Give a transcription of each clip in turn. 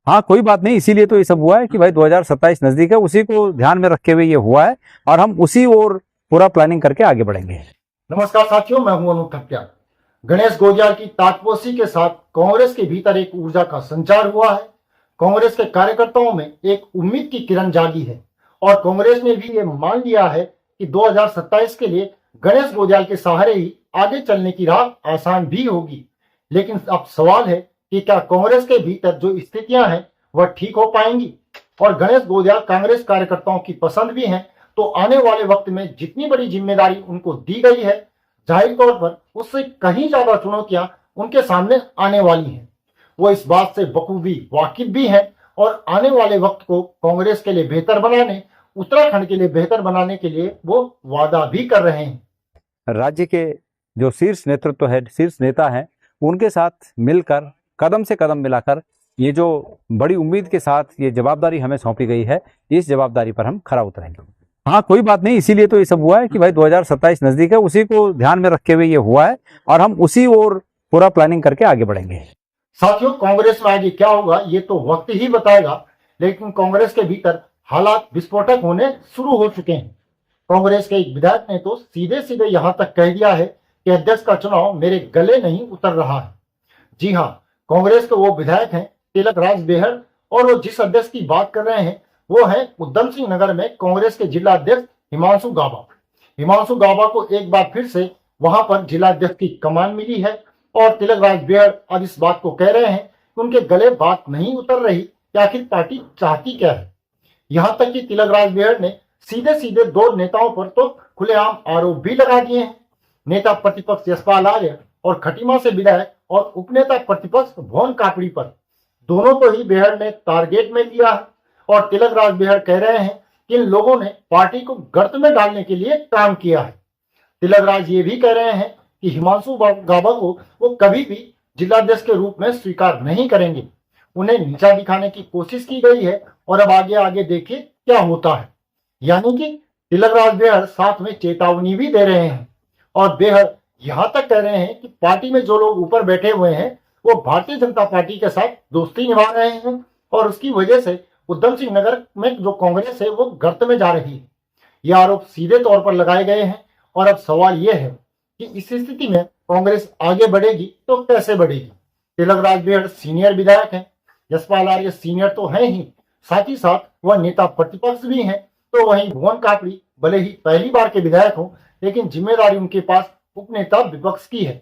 हाँ, कोई बात नहीं, इसीलिए तो ये सब हुआ है कि भाई 2027 नजदीक है, उसी को ध्यान में रखते हुए ये हुआ है और हम उसी ओर पूरा प्लानिंग करके आगे बढ़ेंगे। नमस्कार साथियों, मैं हूं अनूप ठक्कर। गणेश गोदियाल की ताजपोशी के साथ कांग्रेस के भीतर एक ऊर्जा का संचार हुआ है। कांग्रेस के कार्यकर्ताओं में एक उम्मीद की किरण जागी है और कांग्रेस ने भी ये मान लिया है कि 2027 के लिए गणेश गोदियाल के सहारे ही आगे चलने की राह आसान भी होगी। लेकिन अब सवाल है कि क्या कांग्रेस के भीतर जो स्थितियां हैं वह ठीक हो पाएंगी और गणेश गोदियाल कांग्रेस कार्यकर्ताओं की पसंद भी हैं, तो आने वाले वक्त में जितनी बड़ी जिम्मेदारी उनको दी गई है, जाहिर तौर पर उससे कहीं ज्यादा चुनौतियां उनके सामने आने वाली हैं। वो इस बात से बखूबी वाकिफ भी हैं और आने वाले वक्त को कांग्रेस के लिए बेहतर बनाने, उत्तराखंड के लिए बेहतर बनाने के लिए वो वादा भी कर रहे हैं। राज्य के जो शीर्ष नेतृत्व है, शीर्ष नेता हैं, उनके साथ मिलकर कदम से कदम मिलाकर ये जो बड़ी उम्मीद के साथ ये जवाबदारी हमें सौंपी गई है, इस जवाबदारी पर हम खरा उतरेंगे। हाँ, कोई बात नहीं, इसीलिए तो ये सब हुआ है कि भाई 2027 नजदीक है, उसी को ध्यान में रखते हुए ये हुआ है और हम उसी ओर पूरा प्लानिंग करके आगे बढ़ेंगे। साथियों, कांग्रेस में आगे क्या होगा ये तो वक्त ही बताएगा, लेकिन कांग्रेस के भीतर हालात विस्फोटक होने शुरू हो चुके हैं। कांग्रेस के एक विधायक ने तो सीधे सीधे यहां तक कह दिया है कि अध्यक्ष का चुनाव मेरे गले नहीं उतर रहा है। जी हाँ, कांग्रेस के वो विधायक हैं तिलक राज बेहड़, और वो जिस अध्यक्ष की बात कर रहे हैं वो है उधम सिंह नगर में कांग्रेस के जिला अध्यक्ष हिमांशु गाबा। हिमांशु गाबा को एक बार फिर से वहां पर जिला अध्यक्ष की कमान मिली है और तिलक राज बेहड़ अब इस बात को कह रहे हैं कि उनके गले बात नहीं उतर रही कि आखिर पार्टी चाहती क्या है। यहां तक कि तिलक राज बेहड़ ने सीधे सीधे दो नेताओं पर तो खुलेआम आरोप भी लगा दिए हैं। नेता प्रतिपक्ष यशपाल आर्य और खटीमा से विधायक और उपनेता प्रतिपक्ष भुवन काकड़ी पर, दोनों को ही बेहड़ ने टारगेट में लिया है और तिलक राज बेहड़ कह रहे हैं कि इन लोगों ने पार्टी को गर्त में डालने के लिए काम किया है। तिलक राज ये भी कह रहे हैं कि हिमांशु गाबा को वो कभी भी जिलाध्यक्ष के रूप में स्वीकार नहीं करेंगे। उन्हें नीचा दिखाने की कोशिश की गई है और अब आगे आगे देखिए क्या होता है। यानी कि तिलक राज बेहड़ साथ में चेतावनी भी दे रहे हैं और बेहड़ यहां तक कह रहे हैं कि पार्टी में जो लोग ऊपर बैठे हुए हैं वो भारतीय जनता पार्टी के साथ दोस्ती निभा रहे हैं और उसकी वजह से उधम सिंह नगर में जो कांग्रेस है वो गर्त में जा रही है। ये आरोप सीधे तौर पर लगाए गए हैं और अब सवाल यह है कि इस स्थिति में कांग्रेस आगे बढ़ेगी तो कैसे बढ़ेगी। तिलक राज बेहड़ सीनियर विधायक हैं, यशपाल आर्य सीनियर तो है ही, साथ ही साथ वह नेता प्रतिपक्ष भी हैं। तो वहीं भुवन काकड़ी भले ही पहली बार के विधायक हो, लेकिन जिम्मेदारी उनके पास उपनेता विपक्ष की है।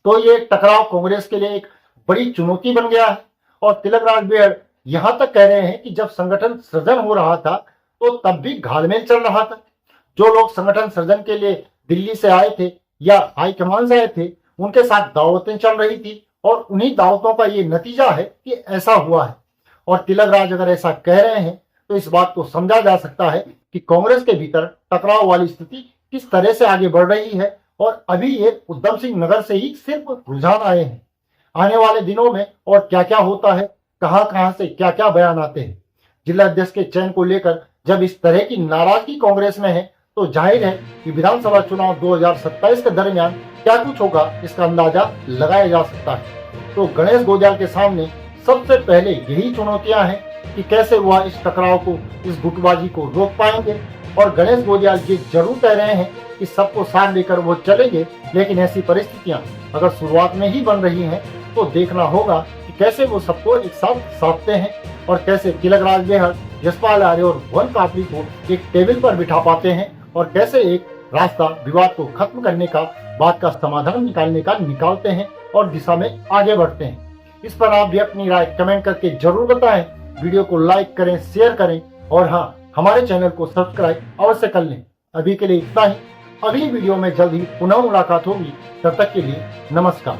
तो ये टकराव कांग्रेस के लिए एक बड़ी चुनौती बन गया है और तिलक राज बेहड़ यहां तक कह रहे हैं कि जब संगठन सृजन हो रहा था तो तब भी घालमेल चल रहा था। जो लोग संगठन सृजन के लिए दिल्ली से आए थे या हाईकमान से आए थे, उनके साथ दावतें चल रही थी और उन्हीं दावतों का ये नतीजा है कि ऐसा हुआ है। और तिलक राज अगर ऐसा कह रहे हैं तो इस बात को समझा जा सकता है कि कांग्रेस के भीतर टकराव वाली स्थिति किस तरह से आगे बढ़ रही है और अभी ये उधम सिंह नगर से ही सिर्फ रुझान आए हैं। आने वाले दिनों में और क्या क्या होता है, कहां से क्या क्या बयान आते हैं, जिला अध्यक्ष के चयन को लेकर जब इस तरह की नाराजगी कांग्रेस में है तो जाहिर है कि विधानसभा चुनाव 2027 के दरमियान क्या कुछ होगा इसका अंदाजा लगाया जा सकता है। तो गणेश गोदियाल के सामने सबसे पहले यही चुनौतियां हैं कि कैसे वह इस टकराव को, इस गुटबाजी को रोक पाएंगे। और गणेश गोदियाल ये जरूर कह रहे हैं कि सबको साथ लेकर वो चलेंगे, लेकिन ऐसी परिस्थितियां अगर शुरुआत में ही बन रही हैं तो देखना होगा कि कैसे वो सबको एक साथ साधते हैं और कैसे तिलक राज बेहड़, यशपाल आर्य और भुवन काकड़ी को एक टेबल पर बिठा पाते हैं और कैसे एक रास्ता विवाद को खत्म करने का, बात का समाधान निकालने का निकालते हैं और दिशा में आगे बढ़ते हैं। इस पर आप भी अपनी राय कमेंट करके जरूर बताएं। वीडियो को लाइक करें, शेयर करें और हाँ, हमारे चैनल को सब्सक्राइब अवश्य कर लें। अभी के लिए इतना ही। अगली वीडियो में जल्द ही पुनः मुलाकात होगी। तब तक के लिए नमस्कार।